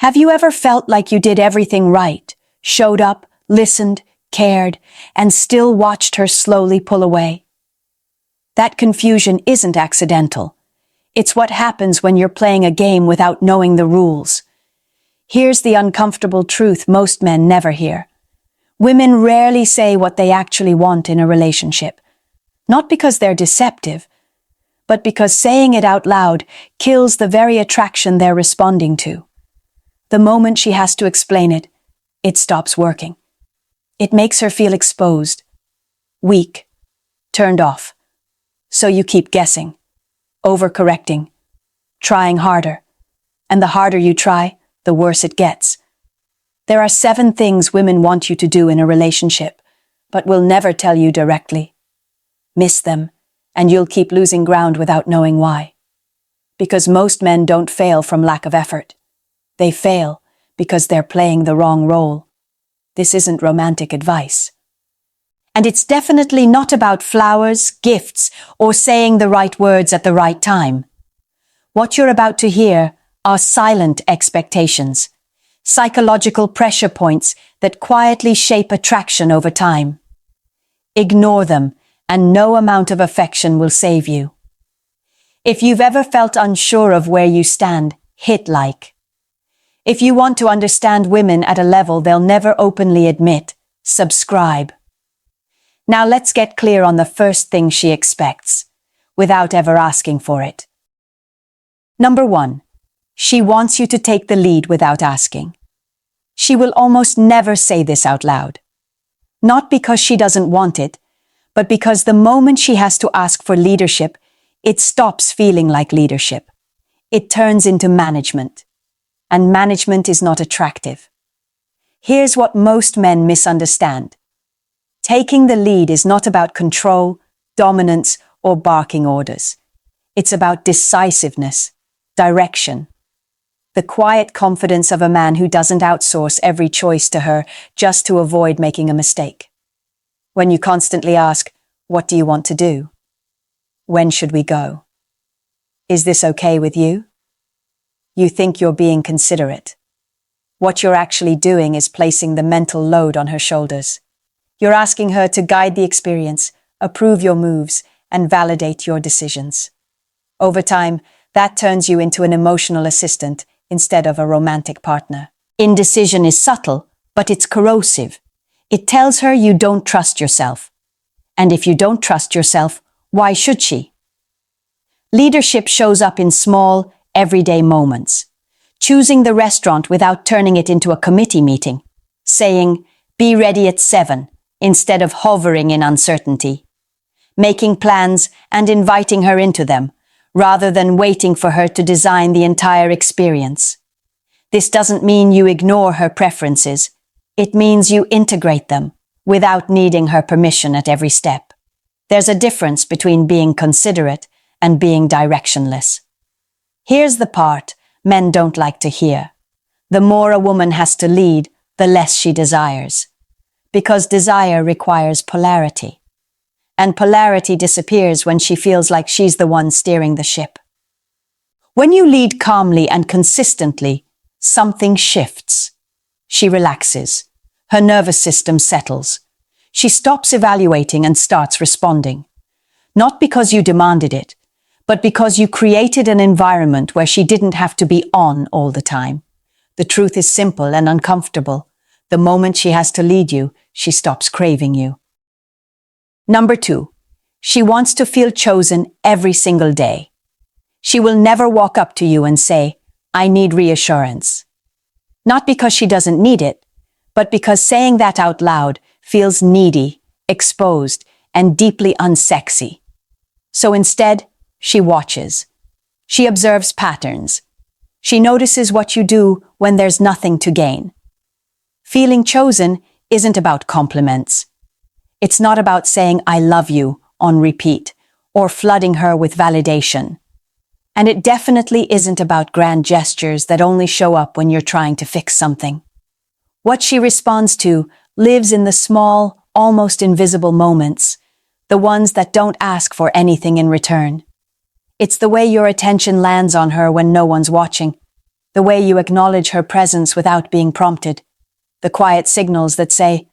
Have you ever felt like you did everything right, showed up, listened, cared, and still watched her slowly pull away? That confusion isn't accidental. It's what happens when you're playing a game without knowing the rules. Here's the uncomfortable truth most men never hear. Women rarely say what they actually want in a relationship. Not because they're deceptive, but because saying it out loud kills the very attraction they're responding to. The moment she has to explain it, it stops working. It makes her feel exposed, weak, turned off. So you keep guessing, overcorrecting, trying harder. And the harder you try, the worse it gets. There are 7 things women want you to do in a relationship, but will never tell you directly. Miss them, and you'll keep losing ground without knowing why. Because most men don't fail from lack of effort. They fail because they're playing the wrong role. This isn't romantic advice. And it's definitely not about flowers, gifts, or saying the right words at the right time. What you're about to hear are silent expectations, psychological pressure points that quietly shape attraction over time. Ignore them, and no amount of affection will save you. If you've ever felt unsure of where you stand, hit like. If you want to understand women at a level they'll never openly admit, subscribe. Now let's get clear on the first thing she expects, without ever asking for it. Number 1. She wants you to take the lead without asking. She will almost never say this out loud. Not because she doesn't want it, but because the moment she has to ask for leadership, it stops feeling like leadership. It turns into management. And management is not attractive. Here's what most men misunderstand. Taking the lead is not about control, dominance, or barking orders. It's about decisiveness, direction. The quiet confidence of a man who doesn't outsource every choice to her just to avoid making a mistake. When you constantly ask, "What do you want to do? When should we go? Is this okay with you?" You think you're being considerate. What you're actually doing is placing the mental load on her shoulders. You're asking her to guide the experience, approve your moves, and validate your decisions. Over time, that turns you into an emotional assistant instead of a romantic partner. Indecision is subtle, but it's corrosive. It tells her you don't trust yourself. And if you don't trust yourself, why should she? Leadership shows up in small, everyday moments. Choosing the restaurant without turning it into a committee meeting. Saying, "Be ready at 7," instead of hovering in uncertainty. Making plans and inviting her into them, rather than waiting for her to design the entire experience. This doesn't mean you ignore her preferences. It means you integrate them, without needing her permission at every step. There's a difference between being considerate and being directionless. Here's the part men don't like to hear. The more a woman has to lead, the less she desires. Because desire requires polarity. And polarity disappears when she feels like she's the one steering the ship. When you lead calmly and consistently, something shifts. She relaxes. Her nervous system settles. She stops evaluating and starts responding. Not because you demanded it, but because you created an environment where she didn't have to be on all the time. The truth is simple and uncomfortable. The moment she has to lead you, she stops craving you. Number 2, she wants to feel chosen every single day. She will never walk up to you and say, "I need reassurance." Not because she doesn't need it, but because saying that out loud feels needy, exposed, and deeply unsexy. So instead, she watches. She observes patterns. She notices what you do when there's nothing to gain. Feeling chosen isn't about compliments. It's not about saying "I love you" on repeat or flooding her with validation. And it definitely isn't about grand gestures that only show up when you're trying to fix something. What she responds to lives in the small, almost invisible moments, the ones that don't ask for anything in return. It's the way your attention lands on her when no one's watching. the way you acknowledge her presence without being prompted, the quiet signals that say,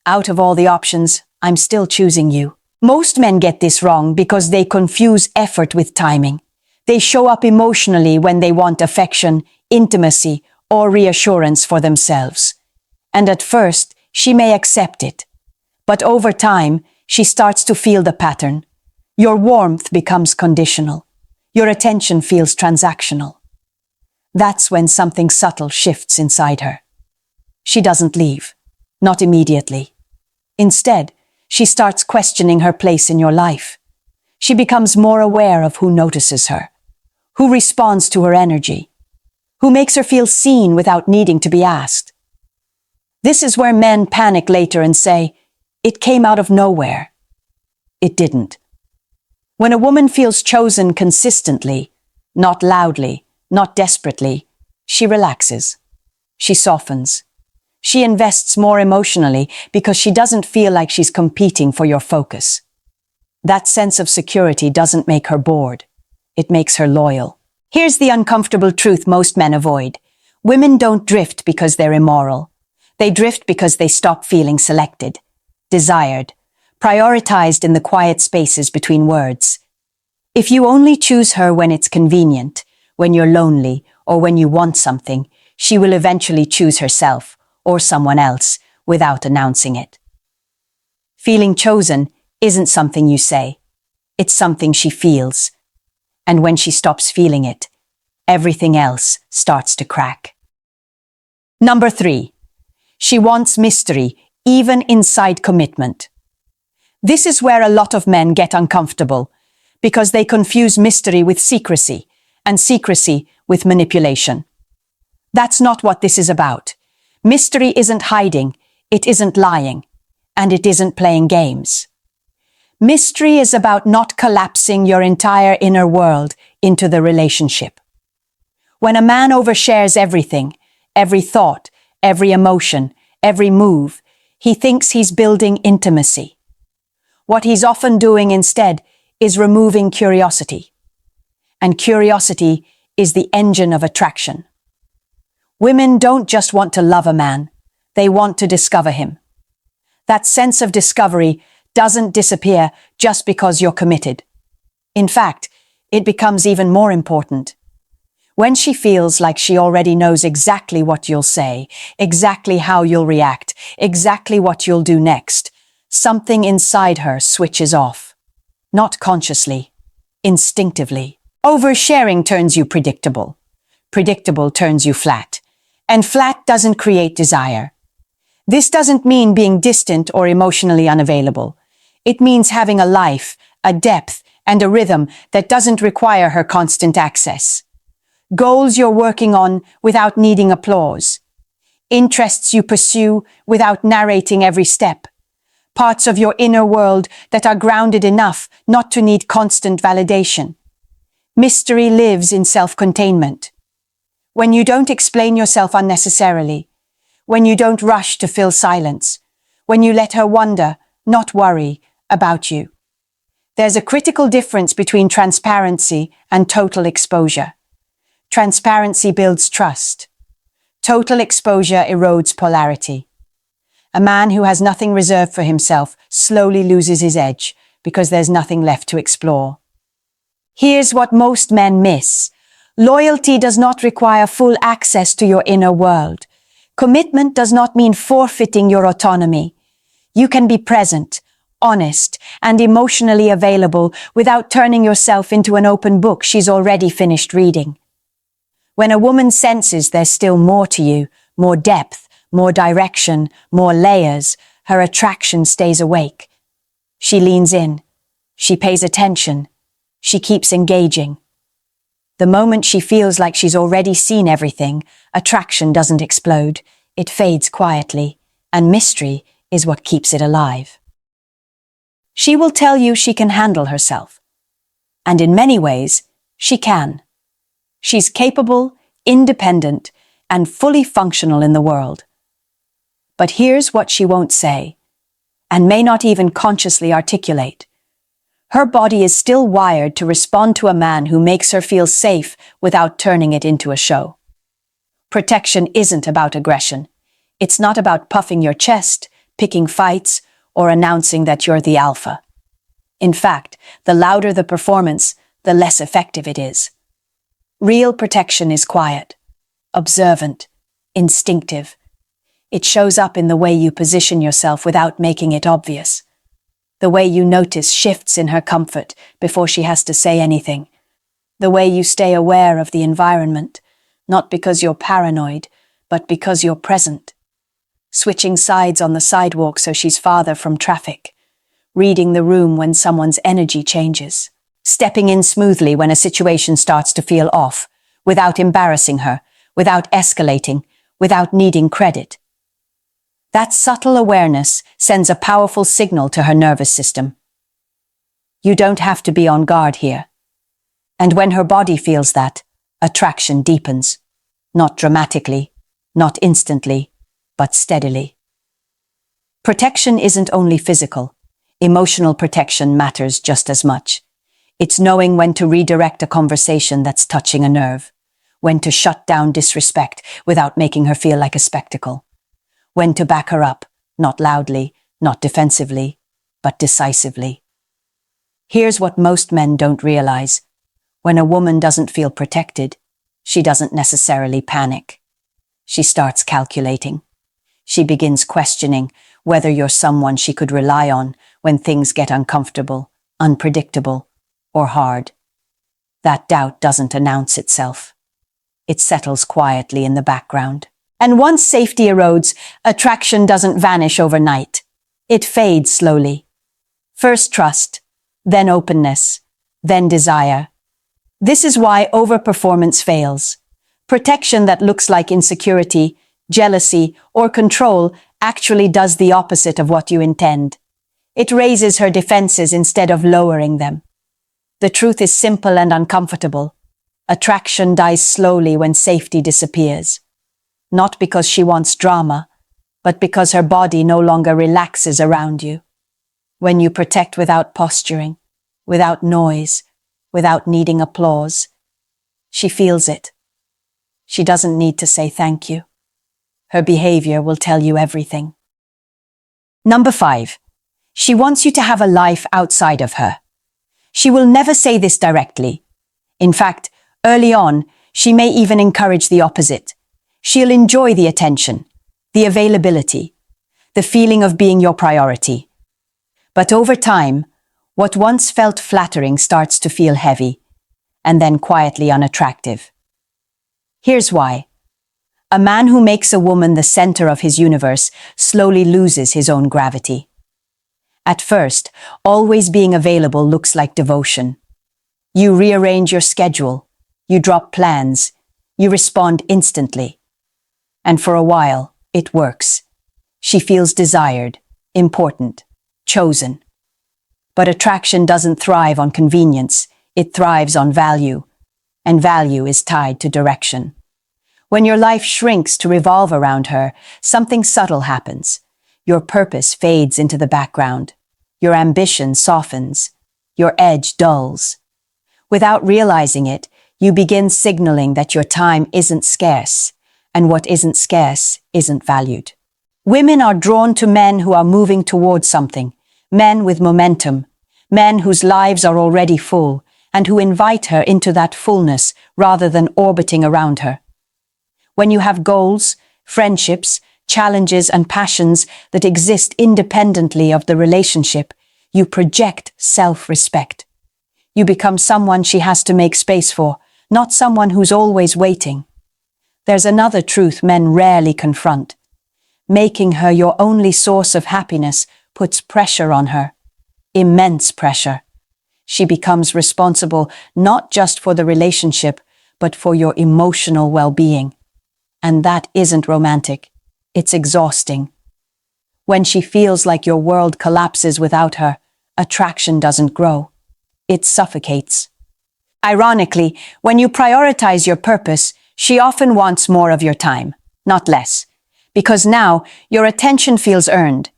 out of all the options, I'm still choosing you. Most men get this wrong because they confuse effort with timing. They show up emotionally when they want affection, intimacy, or reassurance for themselves. And at first, she may accept it. But over time, she starts to feel the pattern. Your warmth becomes conditional. Your attention feels transactional. That's when something subtle shifts inside her. She doesn't leave. Not immediately. Instead, she starts questioning her place in your life. She becomes more aware of who notices her, who responds to her energy, who makes her feel seen without needing to be asked. This is where men panic later and say, it came out of nowhere. It didn't. When a woman feels chosen consistently, not loudly, not desperately, she relaxes. She softens. She invests more emotionally because she doesn't feel like she's competing for your focus. That sense of security doesn't make her bored. It makes her loyal. Here's the uncomfortable truth most men avoid. Women don't drift because they're immoral. They drift because they stop feeling selected, desired, prioritized in the quiet spaces between words. If you only choose her when it's convenient, when you're lonely, or when you want something, she will eventually choose herself or someone else without announcing it. Feeling chosen isn't something you say. It's something she feels. And when she stops feeling it, everything else starts to crack. Number 3. She wants mystery, even inside commitment. This is where a lot of men get uncomfortable, because they confuse mystery with secrecy, and secrecy with manipulation. That's not what this is about. Mystery isn't hiding, it isn't lying, and it isn't playing games. Mystery is about not collapsing your entire inner world into the relationship. When a man overshares everything, every thought, every emotion, every move, he thinks he's building intimacy. What he's often doing instead is removing curiosity. And curiosity is the engine of attraction. Women don't just want to love a man, they want to discover him. That sense of discovery doesn't disappear just because you're committed. In fact, it becomes even more important. When she feels like she already knows exactly what you'll say, exactly how you'll react, exactly what you'll do next, something inside her switches off. Not consciously, instinctively. Oversharing turns you predictable. Predictable turns you flat. And flat doesn't create desire. This doesn't mean being distant or emotionally unavailable. It means having a life, a depth, and a rhythm that doesn't require her constant access. Goals you're working on without needing applause. Interests you pursue without narrating every step. Parts of your inner world that are grounded enough not to need constant validation. Mystery lives in self-containment. When you don't explain yourself unnecessarily, when you don't rush to fill silence, when you let her wonder, not worry, about you. There's a critical difference between transparency and total exposure. Transparency builds trust. Total exposure erodes polarity. A man who has nothing reserved for himself slowly loses his edge because there's nothing left to explore. Here's what most men miss. Loyalty does not require full access to your inner world. Commitment does not mean forfeiting your autonomy. You can be present, honest, and emotionally available without turning yourself into an open book she's already finished reading. When a woman senses there's still more to you, more depth, more direction, more layers, her attraction stays awake. She leans in. She pays attention. She keeps engaging. The moment she feels like she's already seen everything, attraction doesn't explode. It fades quietly, and mystery is what keeps it alive. She will tell you she can handle herself. And in many ways, she can. She's capable, independent, and fully functional in the world. But here's what she won't say, and may not even consciously articulate. Her body is still wired to respond to a man who makes her feel safe without turning it into a show. Protection isn't about aggression. It's not about puffing your chest, picking fights, or announcing that you're the alpha. In fact, the louder the performance, the less effective it is. Real protection is quiet, observant, instinctive. It shows up in the way you position yourself without making it obvious. The way you notice shifts in her comfort before she has to say anything. The way you stay aware of the environment, not because you're paranoid, but because you're present. Switching sides on the sidewalk so she's farther from traffic. Reading the room when someone's energy changes. Stepping in smoothly when a situation starts to feel off, without embarrassing her, without escalating, without needing credit. That subtle awareness sends a powerful signal to her nervous system. You don't have to be on guard here. And when her body feels that, attraction deepens. Not dramatically, not instantly, but steadily. Protection isn't only physical. Emotional protection matters just as much. It's knowing when to redirect a conversation that's touching a nerve, when to shut down disrespect without making her feel like a spectacle, when to back her up, not loudly, not defensively, but decisively. Here's what most men don't realize. When a woman doesn't feel protected, she doesn't necessarily panic. She starts calculating. She begins questioning whether you're someone she could rely on when things get uncomfortable, unpredictable, or hard. That doubt doesn't announce itself. It settles quietly in the background. And once safety erodes, attraction doesn't vanish overnight. It fades slowly. First trust, then openness, then desire. This is why overperformance fails. Protection that looks like insecurity, jealousy, or control actually does the opposite of what you intend. It raises her defenses instead of lowering them. The truth is simple and uncomfortable. Attraction dies slowly when safety disappears. Not because she wants drama, but because her body no longer relaxes around you. When you protect without posturing, without noise, without needing applause, she feels it. She doesn't need to say thank you. Her behavior will tell you everything. Number 5. She wants you to have a life outside of her. She will never say this directly. In fact, early on, she may even encourage the opposite. She'll enjoy the attention, the availability, the feeling of being your priority. But over time, what once felt flattering starts to feel heavy, and then quietly unattractive. Here's why. A man who makes a woman the center of his universe slowly loses his own gravity. At first, always being available looks like devotion. You rearrange your schedule, you drop plans, you respond instantly. And for a while, it works. She feels desired, important, chosen. But attraction doesn't thrive on convenience, it thrives on value. And value is tied to direction. When your life shrinks to revolve around her, something subtle happens. Your purpose fades into the background. Your ambition softens. Your edge dulls. Without realizing it, you begin signaling that your time isn't scarce, and what isn't scarce isn't valued. Women are drawn to men who are moving towards something, men with momentum, men whose lives are already full, and who invite her into that fullness rather than orbiting around her. When you have goals, friendships, challenges, and passions that exist independently of the relationship, you project self-respect. You become someone she has to make space for, not someone who's always waiting. There's another truth men rarely confront. Making her your only source of happiness puts pressure on her. Immense pressure. She becomes responsible not just for the relationship, but for your emotional well-being. And that isn't romantic. It's exhausting. When she feels like your world collapses without her, attraction doesn't grow. It suffocates. Ironically, when you prioritize your purpose, she often wants more of your time, not less. Because now, your attention feels earned,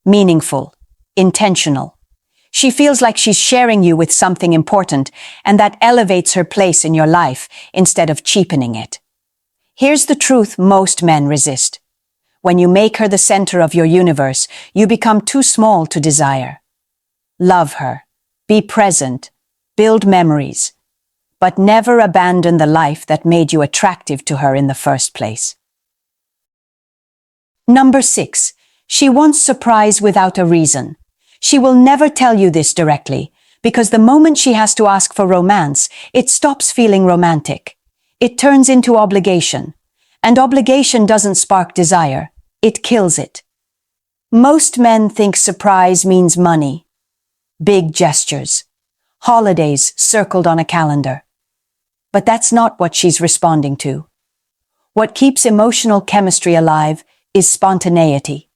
meaningful, intentional. She feels like she's sharing you with something important, and that elevates her place in your life instead of cheapening it. Here's the truth most men resist. When you make her the center of your universe, you become too small to desire. Love her, be present, build memories, but never abandon the life that made you attractive to her in the first place. Number 6. She wants surprise without a reason. She will never tell you this directly, because the moment she has to ask for romance, it stops feeling romantic. It turns into obligation. And obligation doesn't spark desire, it kills it. Most men think surprise means money, big gestures, holidays circled on a calendar. But that's not what she's responding to. What keeps emotional chemistry alive is spontaneity.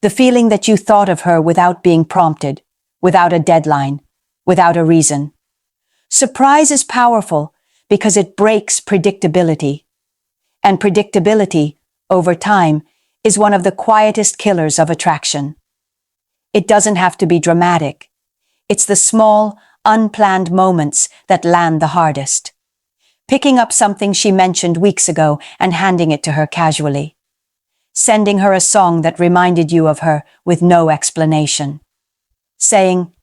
The feeling that you thought of her without being prompted, without a deadline, without a reason. Surprise is powerful because it breaks predictability. And predictability, over time, is one of the quietest killers of attraction. It doesn't have to be dramatic. It's the small, unplanned moments that land the hardest. Picking up something she mentioned weeks ago and handing it to her casually. Sending her a song that reminded you of her with no explanation. Saying,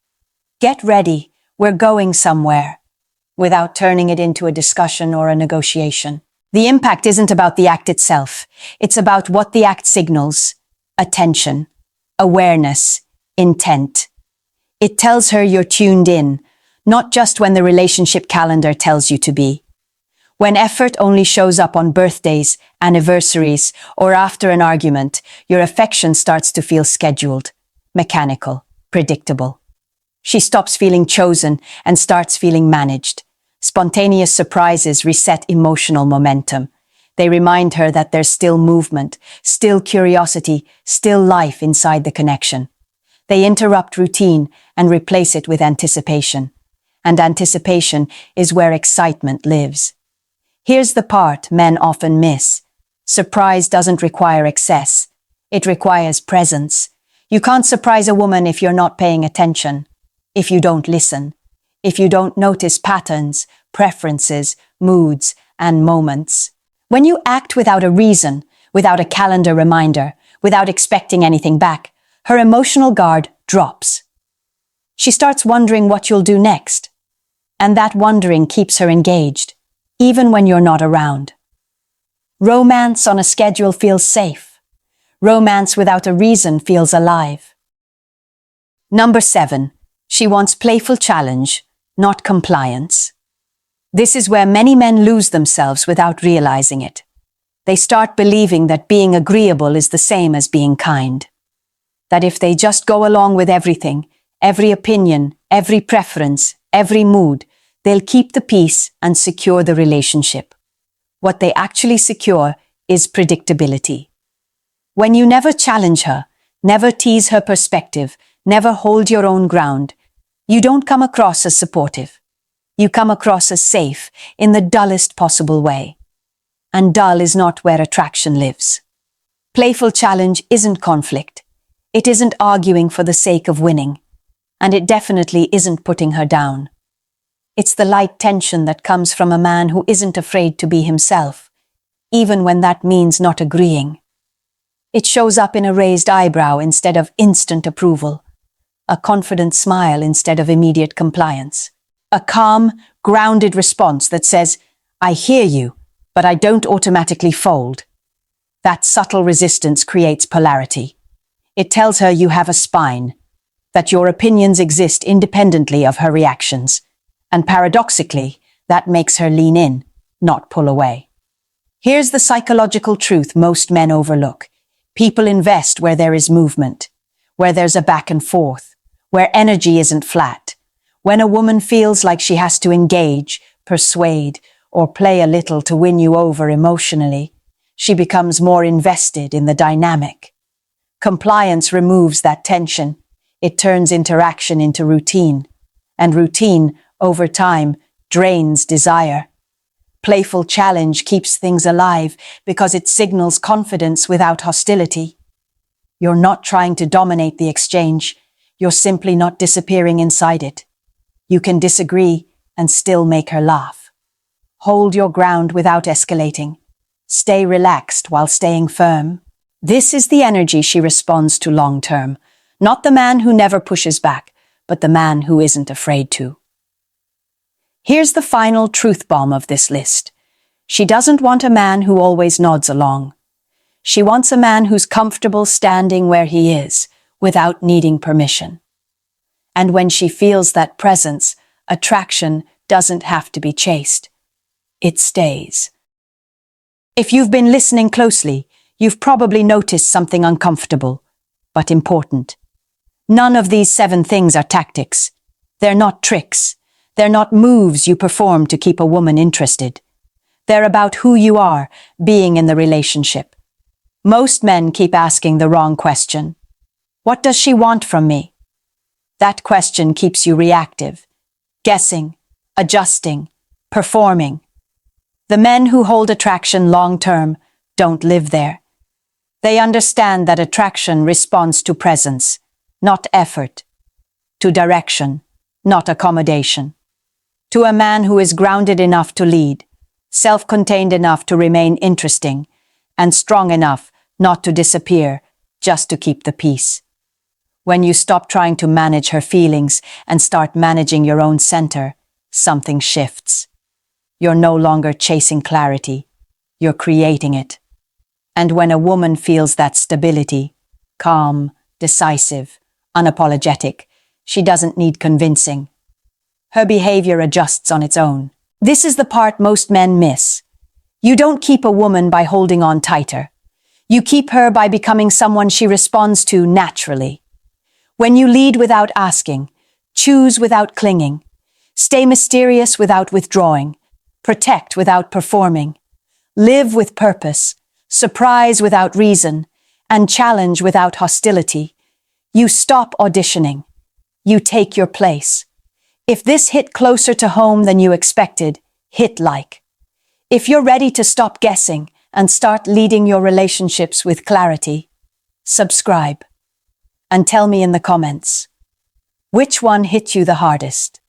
"Get ready, we're going somewhere," without turning it into a discussion or a negotiation. The impact isn't about the act itself. It's about what the act signals: attention, awareness, intent. It tells her you're tuned in, not just when the relationship calendar tells you to be. When effort only shows up on birthdays, anniversaries, or after an argument, your affection starts to feel scheduled, mechanical, predictable. She stops feeling chosen and starts feeling managed. Spontaneous surprises reset emotional momentum. They remind her that there's still movement, still curiosity, still life inside the connection. They interrupt routine and replace it with anticipation. And anticipation is where excitement lives. Here's the part men often miss. Surprise doesn't require excess. It requires presence. You can't surprise a woman if you're not paying attention, if you don't listen, if you don't notice patterns, preferences, moods, and moments. When you act without a reason, without a calendar reminder, without expecting anything back, her emotional guard drops. She starts wondering what you'll do next. And that wondering keeps her engaged, even when you're not around. Romance on a schedule feels safe. Romance without a reason feels alive. Number 7. She wants playful challenge, not compliance. This is where many men lose themselves without realizing it. They start believing that being agreeable is the same as being kind. That if they just go along with everything, every opinion, every preference, every mood, they'll keep the peace and secure the relationship. What they actually secure is predictability. When you never challenge her, never tease her perspective, never hold your own ground, you don't come across as supportive. You come across as safe in the dullest possible way. And dull is not where attraction lives. Playful challenge isn't conflict. It isn't arguing for the sake of winning. And it definitely isn't putting her down. It's the light tension that comes from a man who isn't afraid to be himself, even when that means not agreeing. It shows up in a raised eyebrow instead of instant approval, a confident smile instead of immediate compliance, a calm, grounded response that says, "I hear you, but I don't automatically fold." That subtle resistance creates polarity. It tells her you have a spine, that your opinions exist independently of her reactions. And paradoxically, that makes her lean in, not pull away. Here's the psychological truth most men overlook. People invest where there is movement, where there's a back and forth, where energy isn't flat. When a woman feels like she has to engage, persuade, or play a little to win you over emotionally, she becomes more invested in the dynamic. Compliance removes that tension. It turns interaction into routine, and routine, over time, drains desire. Playful challenge keeps things alive because it signals confidence without hostility. You're not trying to dominate the exchange. You're simply not disappearing inside it. You can disagree and still make her laugh. Hold your ground without escalating. Stay relaxed while staying firm. This is the energy she responds to long term. Not the man who never pushes back, but the man who isn't afraid to. Here's the final truth bomb of this list. She doesn't want a man who always nods along. She wants a man who's comfortable standing where he is, without needing permission. And when she feels that presence, attraction doesn't have to be chased. It stays. If you've been listening closely, you've probably noticed something uncomfortable, but important. None of these 7 things are tactics. They're not tricks. They're not moves you perform to keep a woman interested. They're about who you are, being in the relationship. Most men keep asking the wrong question. What does she want from me? That question keeps you reactive, guessing, adjusting, performing. The men who hold attraction long-term don't live there. They understand that attraction responds to presence, not effort, to direction, not accommodation, to a man who is grounded enough to lead, self-contained enough to remain interesting, and strong enough not to disappear just to keep the peace. When you stop trying to manage her feelings and start managing your own center, something shifts. You're no longer chasing clarity, you're creating it. And when a woman feels that stability, calm, decisive, unapologetic, she doesn't need convincing. Her behavior adjusts on its own. This is the part most men miss. You don't keep a woman by holding on tighter. You keep her by becoming someone she responds to naturally. When you lead without asking, choose without clinging, stay mysterious without withdrawing, protect without performing, live with purpose, surprise without reason, and challenge without hostility, you stop auditioning. You take your place. If this hit closer to home than you expected, hit like. If you're ready to stop guessing and start leading your relationships with clarity, subscribe. And tell me in the comments, which one hit you the hardest?